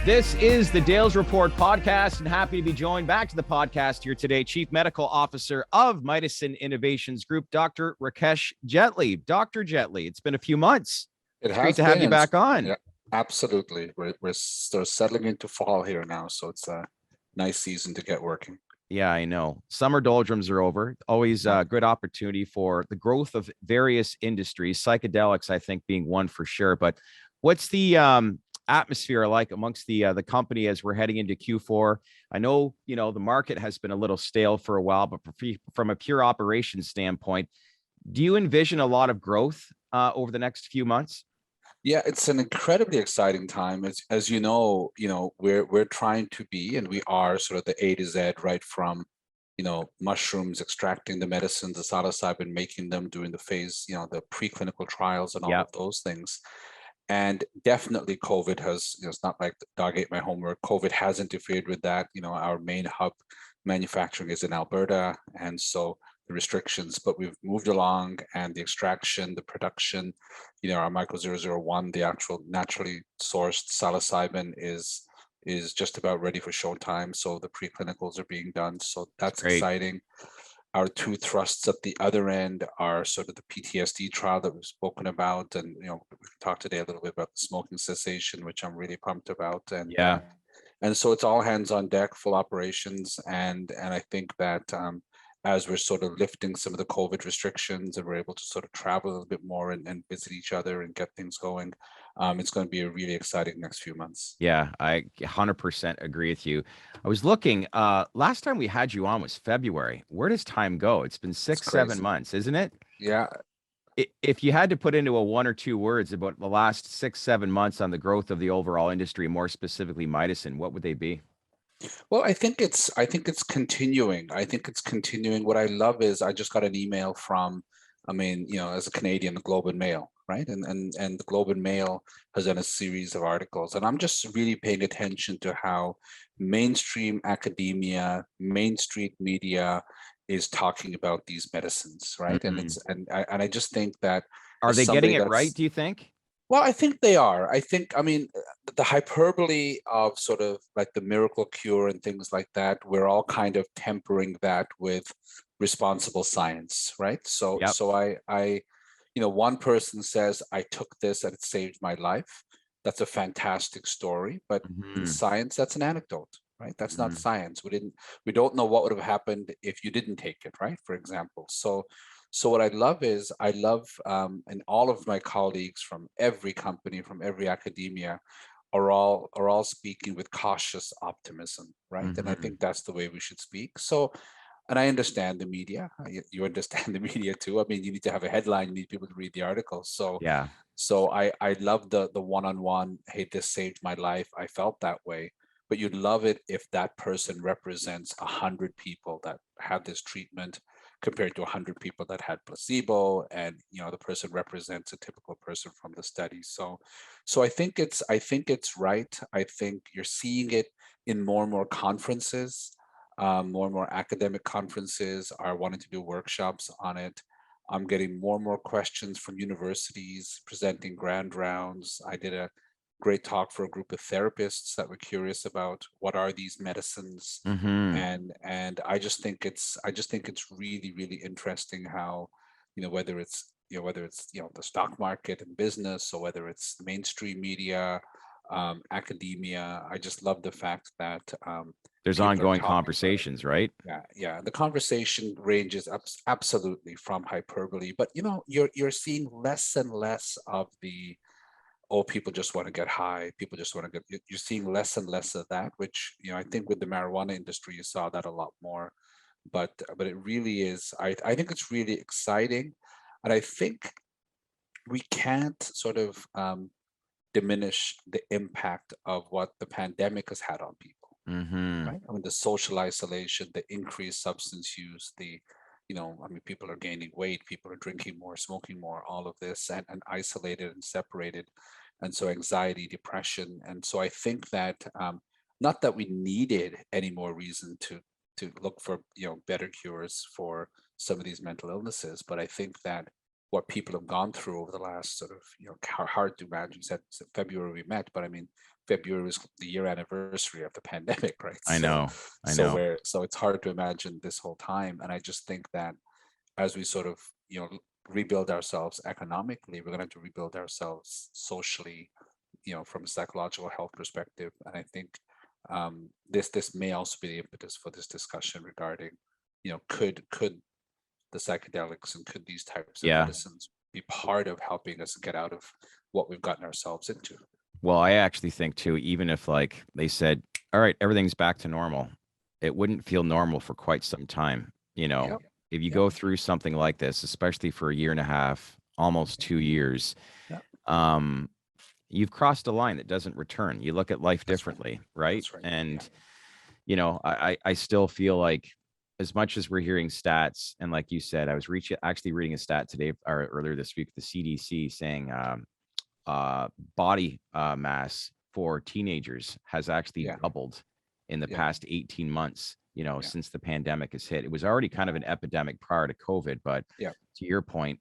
This is the Dales Report podcast, and happy to be joined back to the podcast here today, Chief Medical Officer of Mydecine Innovations Group, Dr. Rakesh Jetly. Dr. Jetly, it's been a few months. It's great to have you back on. Yeah, absolutely. We're still settling into fall here now, so it's a nice season to get working. Yeah, I know. Summer doldrums are over. Always a good opportunity for the growth of various industries, psychedelics, I think, being one for sure. But what's the atmosphere like amongst the company as we're heading into Q4? I know, the market has been a little stale for a while, but from a pure operations standpoint, do you envision a lot of growth over the next few months? Yeah, it's an incredibly exciting time. As you know, we're trying to be, and we are sort of the A to Z, right from, mushrooms, extracting the medicines, the psilocybin, making them, doing the phase, the preclinical trials and all of those things. And definitely COVID has, it's not like the dog ate my homework. COVID has interfered with that. Our main hub manufacturing is in Alberta. And so the restrictions, but we've moved along, and the extraction, the production, our MYCO-001, the actual naturally sourced psilocybin is just about ready for showtime. So the preclinicals are being done. So that's exciting. Our two thrusts at the other end are sort of the PTSD trial that we've spoken about. And, we can talk today a little bit about the smoking cessation, which I'm really pumped about. And so it's all hands on deck, full operations. And I think that as we're sort of lifting some of the COVID restrictions and we're able to sort of travel a little bit more and visit each other and get things going, it's going to be a really exciting next few months. Yeah, I 100% agree with you. I was looking, last time we had you on was February. Where does time go? It's been 6-7 months, isn't it? Yeah. If you had to put into a one or two words about the last 6-7 months on the growth of the overall industry, more specifically Mydecine, what would they be? Well, I think it's continuing. I think it's continuing. What I love is I just got an email from, as a Canadian, the Globe and Mail, right? And the Globe and Mail has done a series of articles, and I'm just really paying attention to how mainstream academia, mainstream media is talking about these medicines, right? Mm-hmm. And I just think that, are they getting it right, do you think? Well, I think they are. The hyperbole of sort of like the miracle cure and things like that, we're all kind of tempering that with responsible science, right? So one person says, I took this and it saved my life. That's a fantastic story. But in science, that's an anecdote, right? That's not science. We don't know what would have happened if you didn't take it, right? For example. So what I love is and all of my colleagues from every company, from every academia, are all speaking with cautious optimism, right? And I think that's the way we should speak. So, and I understand the media. You understand the media too. You need to have a headline. You need people to read the article. So I love the one-on-one. Hey, this saved my life. I felt that way. But you'd love it if that person represents 100 people that had this treatment, compared to 100 people that had placebo, and the person represents a typical person from the study. So I think it's right. I think you're seeing it in more and more conferences. More and more academic conferences are wanting to do workshops on it. I'm getting more and more questions from universities presenting grand rounds. I did a great talk for a group of therapists that were curious about what are these medicines. And I just think it's really, really interesting how, whether it's the stock market and business, or whether it's the mainstream media, academia, I just love the fact that there's ongoing conversations, right? Yeah. The conversation ranges up absolutely from hyperbole, but you're seeing less and less of the, oh, people just want to get high. People just want to get, you're seeing less and less of that, which, I think with the marijuana industry, you saw that a lot more. But it really is, I think it's really exciting. And I think we can't sort of diminish the impact of what the pandemic has had on people, right? The social isolation, the increased substance use, people are gaining weight, people are drinking more, smoking more, all of this, and isolated and separated. And so anxiety, depression. And so I think that, not that we needed any more reason to look for, better cures for some of these mental illnesses, but I think that what people have gone through over the last sort of, hard to imagine. You said February we met, but I mean, February was the year anniversary of the pandemic, right? I So, know. I know. so it's hard to imagine this whole time. And I just think that as we sort of, rebuild ourselves economically, we're going to have to rebuild ourselves socially, from a psychological health perspective. And I think this may also be the impetus for this discussion regarding, could the psychedelics and could these types of Yeah. medicines be part of helping us get out of what we've gotten ourselves into? Well, I actually think too, even if like they said, all right, everything's back to normal, it wouldn't feel normal for quite some time. Yep. If you Yep. go through something like this, especially for a year and a half, almost 2 years, Yep. um, you've crossed a line that doesn't return. You look at life That's right. differently, right? That's right. And, Yeah. I still feel like as much as we're hearing stats, and like you said, I was actually reading a stat today or earlier this week, the CDC saying body mass for teenagers has actually Yeah. doubled in the Yeah. past 18 months, Yeah. since the pandemic has hit. It was already kind of an epidemic prior to COVID, but Yeah. to your point,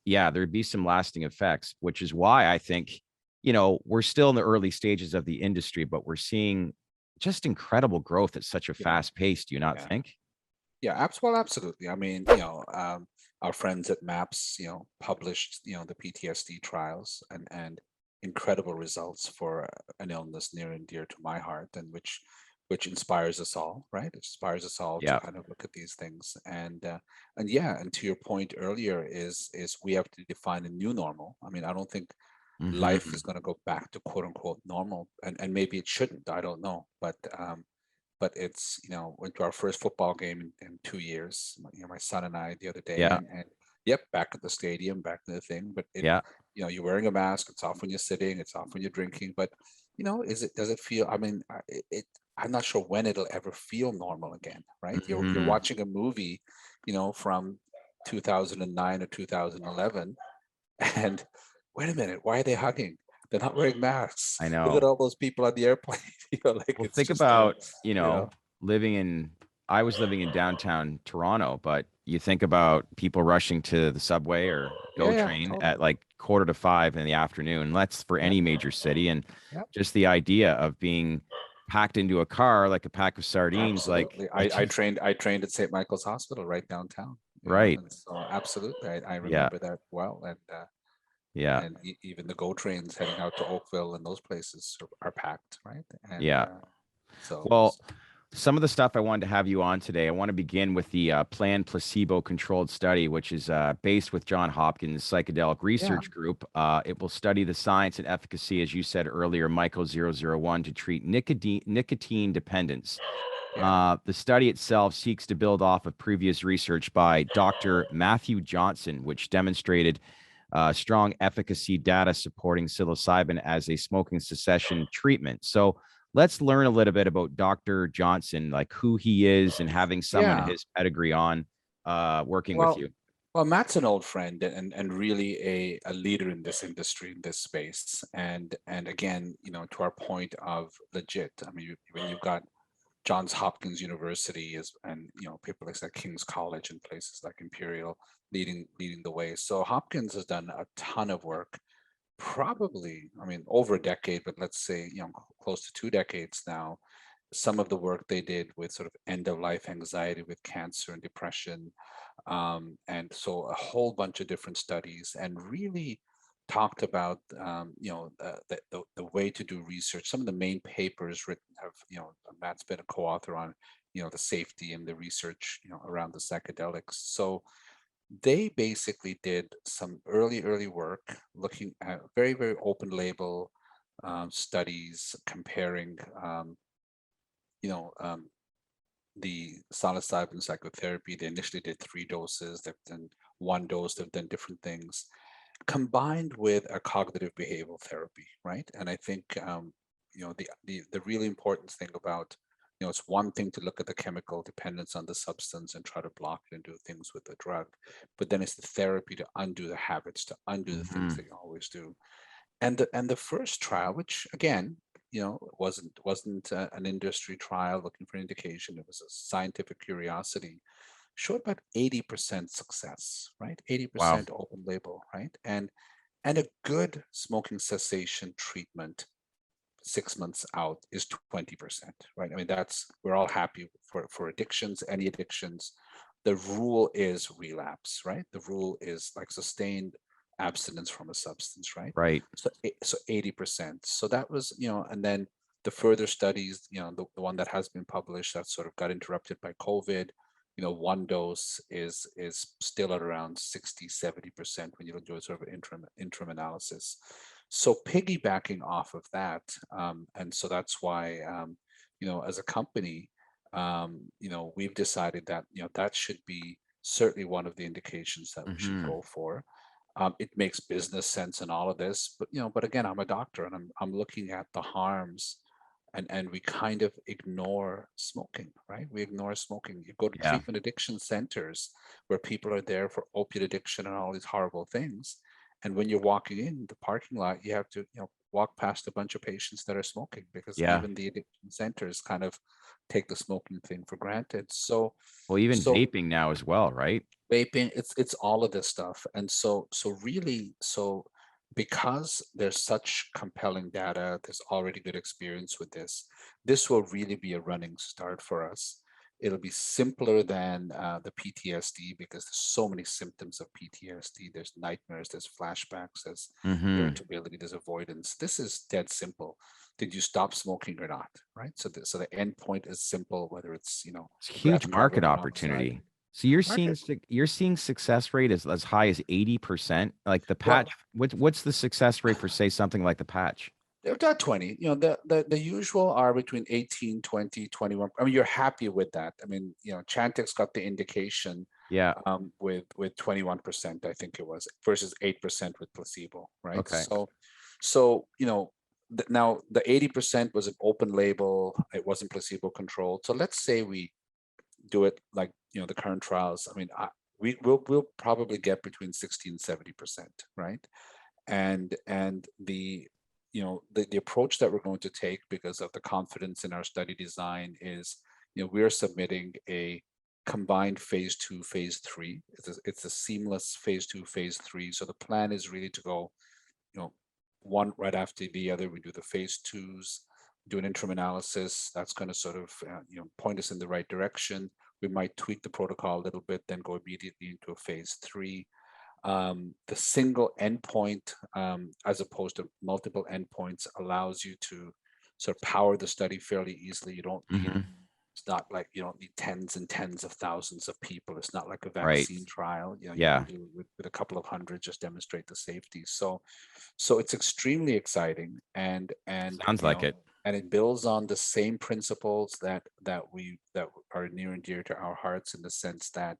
yeah, there'd be some lasting effects, which is why I think, we're still in the early stages of the industry, but we're seeing just incredible growth at such a Yeah. fast pace. Do you not Yeah. think? Yeah, well, absolutely. I mean, our friends at MAPS, published, the PTSD trials and incredible results for an illness near and dear to my heart, and which inspires us all, right? It inspires us all to Yeah. kind of look at these things, and yeah, and to your point earlier is we have to define a new normal. I mean, I don't think life Mhm. is going to go back to quote unquote normal, and maybe it shouldn't. I don't know, but it's, went to our first football game in 2 years, my son and I the other day, Yeah. and yep, back at the stadium, back to the thing, but Yeah. you're wearing a mask, it's off when you're sitting, it's off when you're drinking, but does it feel, I mean, I'm not sure when it'll ever feel normal again, right? You're Mhm. watching a movie, from 2009 or 2011, and wait a minute, why are they hugging? They're not wearing masks. I Look at know. all those people on the airplane. Like Well, it's think just, about, you know, living in, I was living in downtown Toronto, but you think about people rushing to the subway or yeah, GO yeah, train totally. at like 4:45 in the afternoon. That's for Yeah, any major city. And yeah, just the idea of being packed into a car like a pack of sardines, like absolutely. that just, I trained at St. Michael's Hospital right downtown, right. and so absolutely, I Yeah. remember that well, Yeah. and even the GO trains heading out to Oakville and those places are packed, right? And Yeah. so Well, some of the stuff I wanted to have you on today, I want to begin with the planned placebo-controlled study, which is based with John Hopkins Psychedelic yeah, Research Group. It will study the science and efficacy, as you said earlier, MYCO 001 to treat nicotine dependence. yeah, The study itself seeks to build off of previous research by Dr. Matthew Johnson, which demonstrated strong efficacy data supporting psilocybin as a smoking cessation treatment. So let's learn a little bit about Dr. Johnson, like who he is, and having someone yeah. his pedigree on working with Well, you. Matt's an old friend and really a leader in this industry, in this space. And again, to our point of legit, I mean, when you've got Johns Hopkins University is, and people like King's College and places like Imperial leading the way. So Hopkins has done a ton of work, probably, I mean, over a decade, but let's say, close to 2 decades now. Some of the work they did with sort of end of life anxiety with cancer and depression, and so a whole bunch of different studies, and really talked about the way to do research. Some of the main papers written have, Matt's been a co-author on, the safety and the research, around the psychedelics. So they basically did some early work looking at very, very open label studies comparing, you know, um, the psilocybin psychotherapy. They initially did 3 doses, they've done 1 dose, they've done different things, combined with a cognitive behavioral therapy, right? And I think, the really important thing about, it's one thing to look at the chemical dependence on the substance and try to block it and do things with the drug, but then it's the therapy to undo the habits, to undo the things Mhm. that you always do. And the first trial, which again, wasn't an industry trial looking for indication, it was a scientific curiosity, showed about 80% success, right? Wow. 80% open label, right? And a good smoking cessation treatment 6 months out is 20%, right? I mean, we're all happy for addictions, any addictions. The rule is relapse, right? The rule is like sustained abstinence from a substance, right? Right. So 80%. So that was, and then the further studies, the one that has been published that sort of got interrupted by COVID, one dose is still at around 60-70% when you do a sort of interim analysis. So piggybacking off of that, and so that's why, as a company, we've decided that, that should be certainly one of the indications that we should Hmm. go for. It makes business sense in all of this, but again, I'm a doctor and I'm looking at the harms, and we kind of ignore smoking, right? We ignore smoking. You go to Yeah. treatment addiction centers where people are there for opiate addiction and all these horrible things. And when you're walking in the parking lot, you have to, walk past a bunch of patients that are smoking, because Yeah. even the addiction centers kind of take the smoking thing for granted. So, Well, even so vaping now as well, right? vaping, it's all of this stuff. And so because there's such compelling data, there's already good experience with this will really be a running start for us. It'll be simpler than the PTSD, because there's so many symptoms of PTSD. There's nightmares, there's flashbacks, there's Hmm. irritability, there's avoidance. This is dead simple. Did you stop smoking or not, right? So the endpoint is simple, whether it's It's a huge breath, market carbon monoxide. opportunity. So you're seeing Market. you're seeing success rate as high as 80%. Like the Well, patch, what's the success rate for say something like the patch? they're about 20. The usual are between 18, 20, 21. I mean, you're happy with that. I mean, Chantix got the indication Yeah. with 21%, I think it was, versus 8% with placebo, right? Okay. So now the 80% was an open label, it wasn't placebo controlled. So let's say we do it like the current trials. I mean, we'll probably get between 60 and 70%, right? And the approach that we're going to take, because of the confidence in our study design, is we're submitting a combined phase 2 phase 3. It's a seamless phase 2 phase 3. So the plan is really to go one right after the other. We do the phase 2s, do an interim analysis that's going to sort of point us in the right direction. We might tweak the protocol a little bit, then go immediately into a phase 3. The single endpoint, as opposed to multiple endpoints, allows you to sort of power the study fairly easily. You don't need, Hmm. it's not like you don't need tens and tens of thousands of people. It's not like a Right. vaccine trial. You can Yeah. do with a couple of hundred, just demonstrate the safety. So it's extremely exciting, and Sounds like it. and it builds on the same principles that are near and dear to our hearts, in the sense that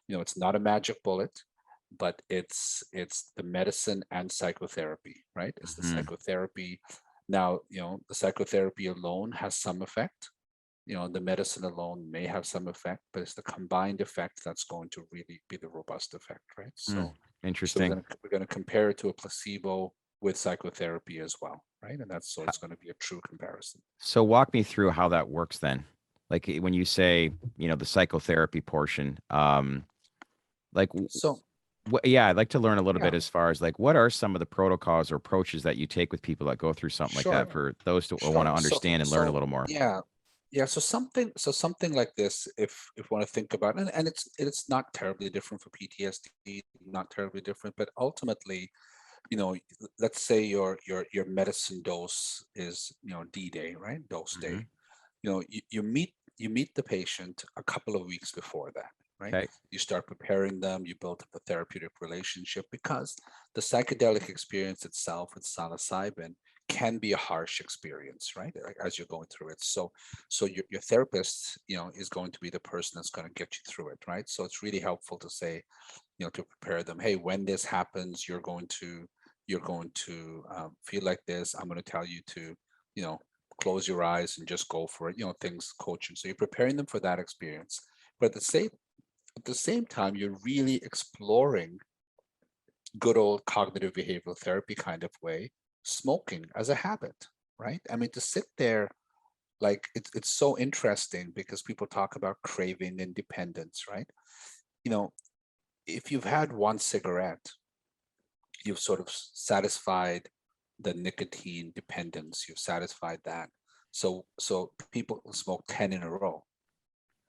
it's not a magic bullet, but it's the medicine and psychotherapy, right? It's the Hmm. psychotherapy. Now, the psychotherapy alone has some effect. The medicine alone may have some effect, but it's the combined effect that's going to really be the robust effect, right? So Interesting. we're gonna compare it to a placebo with psychotherapy as well, right? And that's so Ho- it's going to be a true comparison. So walk me through how that works then. Like when you say, the psychotherapy portion, like So yeah, I'd like to learn a little yeah, bit as far as like what are some of the protocols or approaches that you take with people that go through something like that sure, for those who want sure. to understand and learn a little more. Yeah, yeah. So something like this, if you want to think about it, and it's not terribly different for PTSD, not terribly different, but ultimately, you know, let's say your medicine dose is D-Day, right? Dose Hmm. day. You meet the patient a couple of weeks before that, right? Okay. You start preparing them, you build up a therapeutic relationship, because the psychedelic experience itself with psilocybin can be a harsh experience, right? Like, as you're going through it. So your therapist, is going to be the person that's going to get you through it, right? So it's really helpful to say, to prepare them, hey, when this happens, you're going to feel like this. I'm going to tell you to, you know, close your eyes and just go for it. Things coaching. So you're preparing them for that experience, but at the same time, you're really exploring good old cognitive behavioral therapy kind of way, smoking as a habit, right? I mean, to sit there like it's so interesting because people talk about craving and dependence, right? You know, if you've had one cigarette, you've sort of satisfied the nicotine dependence, you've satisfied that. So people smoke 10 in a row,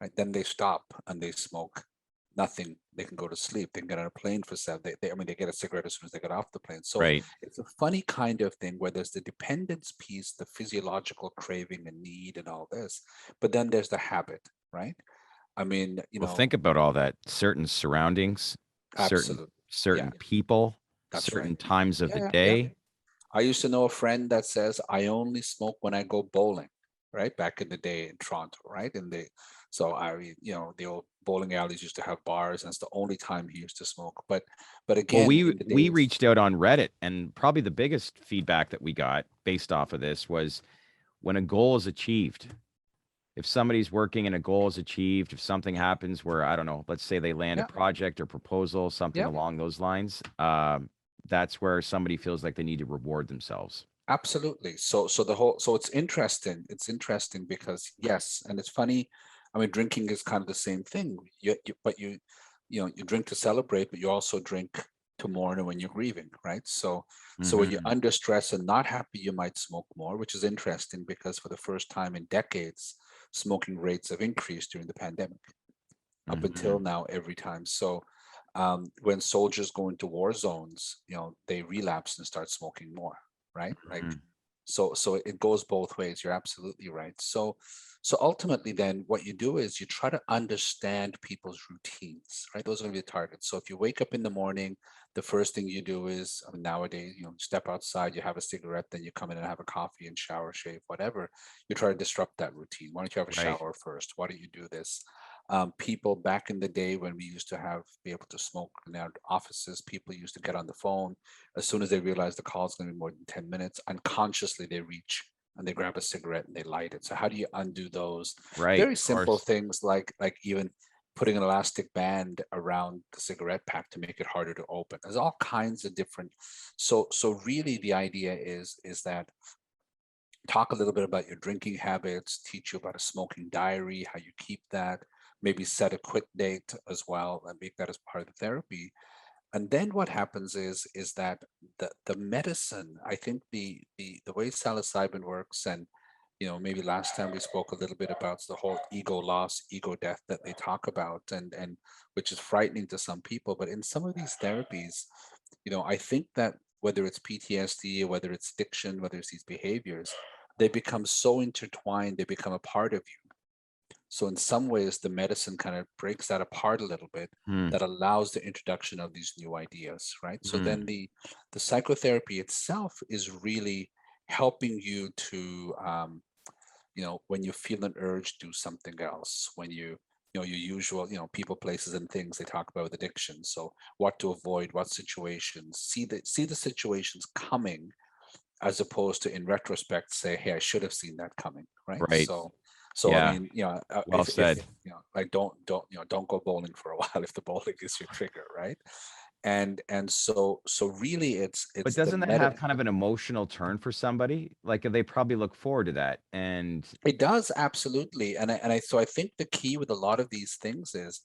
right? Then they stop and they smoke nothing. They can go to sleep. They can get on a plane for 7. I mean, they get a cigarette as soon as they get off the plane. So Right. it's a funny kind of thing where there's the dependence piece, the physiological craving and need and all this, but then there's the habit, right? I mean, Well, think about all that. Certain surroundings, certain absolutely. Yeah, certain people, that's right. certain times of Yeah, the yeah, yeah. day. I used to know a friend that says, I only smoke when I go bowling, right? Back in the day in Toronto, right? So the old bowling alleys used to have bars, and it's the only time he used to smoke. But Well, again, we in the we days, reached out on Reddit, and probably the biggest feedback that we got based off of this was when a goal is achieved. If somebody's working and a goal is achieved, if something happens where, I don't know, let's say they land a yeah, project or proposal, something yeah, along those lines, that's where somebody feels like they need to reward themselves. absolutely. So it's interesting. It's interesting because yes, and it's funny. I mean, drinking is kind of the same thing. But you drink to celebrate, but you also drink to mourn when you're grieving, right? So when you're Hmm. under stress and not happy, you might smoke more, which is interesting because for the first time in decades, smoking rates have increased during the pandemic. Up until Hmm. now, every time. So when soldiers go into war zones, they relapse and start smoking more, right? Like Hmm. so it goes both ways. You're absolutely right. So ultimately then what you do is you try to understand people's routines, right? Those are going to be the targets. So if you wake up in the morning, the first thing you do is, I mean, nowadays, step outside, you have a cigarette, then you come in and have a coffee and shower, shave, whatever. You try to disrupt that routine. Why don't you have a Right. shower first? Why don't you do this? People back in the day when we used to be able to smoke in our offices, people used to get on the phone as soon as they realize the call is going to be more than 10 minutes. Unconsciously, they reach and they grab a cigarette and they light it. So how do you undo those Right. very Of simple course. things like even putting an elastic band around the cigarette pack to make it harder to open? There's all kinds of different. So really, the idea is that talk a little bit about your drinking habits, teach you about a smoking diary, how you keep that, maybe set a quit date as well, and make that as part of the therapy. And then what happens is that the medicine, I think the way psilocybin works, and maybe last time we spoke a little bit about the whole ego loss, ego death that they talk about, and which is frightening to some people. But in some of these therapies, I think that whether it's PTSD, whether it's addiction, whether it's these behaviors, they become so intertwined, they become a part of you. So in some ways, the medicine kind of breaks that apart a little bit, Hmm. that allows the introduction of these new ideas, right? So Hmm. then the psychotherapy itself is really helping you to, when you feel an urge, do something else. When your usual, people, places, and things they talk about with addiction. So what to avoid, what situations, see the situations coming, as opposed to in retrospect say, hey, I should have seen that coming, right? Right. So I Yeah. mean, Well if said. like don't go bowling for a while if the bowling is your trigger, right? And so really But it's the doesn't that meta. have kind of an emotional turn for somebody? Like they probably look forward to that. And It does, absolutely. And I think the key with a lot of these things is,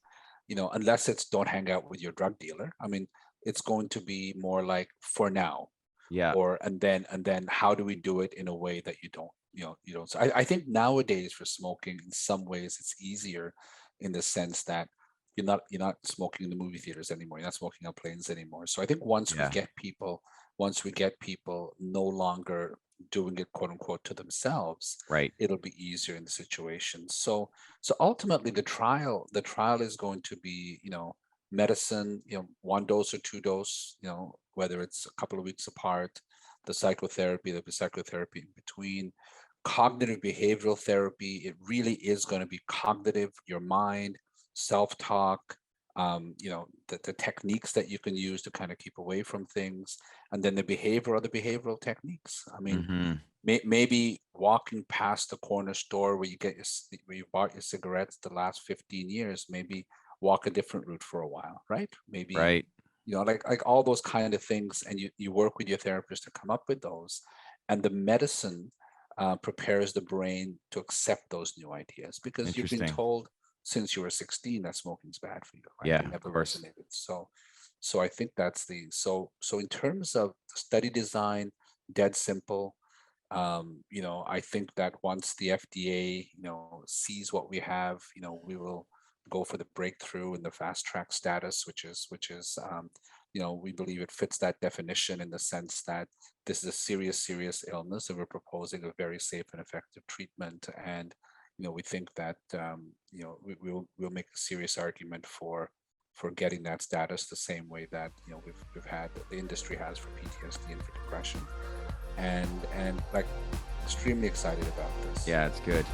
unless it's don't hang out with your drug dealer. I mean, it's going to be more like for now, yeah. or and then how do we do it in a way that you don't. So I think nowadays for smoking, in some ways it's easier, in the sense that you're not smoking in the movie theaters anymore, you're not smoking on planes anymore. So I think Yeah. once we get people no longer doing it, quote unquote, to themselves, Right. it'll be easier in the situation. So ultimately the trial is going to be, medicine, one dose or two dose, whether it's a couple of weeks apart, the psychotherapy, there'll be psychotherapy in between. Cognitive behavioral therapy, it really is going to be cognitive, your mind, self-talk, the techniques that you can use to kind of keep away from things. And then the behavioral techniques. I mean, Hmm. maybe walking past the corner store where you bought your cigarettes the last 15 years, maybe walk a different route for a while, right? Maybe, Right. like all those kind of things, and you work with your therapist to come up with those. And the medicine, prepares the brain to accept those new ideas, because you've been Interesting. told since you were 16 that smoking's bad for you, right? Yeah, It of never course. resonated. So I think that's the so in terms of study design, dead simple. I think that once the FDA, sees what we have, we will go for the breakthrough and the fast track status, which is we believe it fits that definition in the sense that this is a serious illness, and we're proposing a very safe and effective treatment. And we think that we'll make a serious argument for getting that status the same way that we've had, the industry has, for PTSD and for depression, and like extremely excited about this. Yeah, it's good.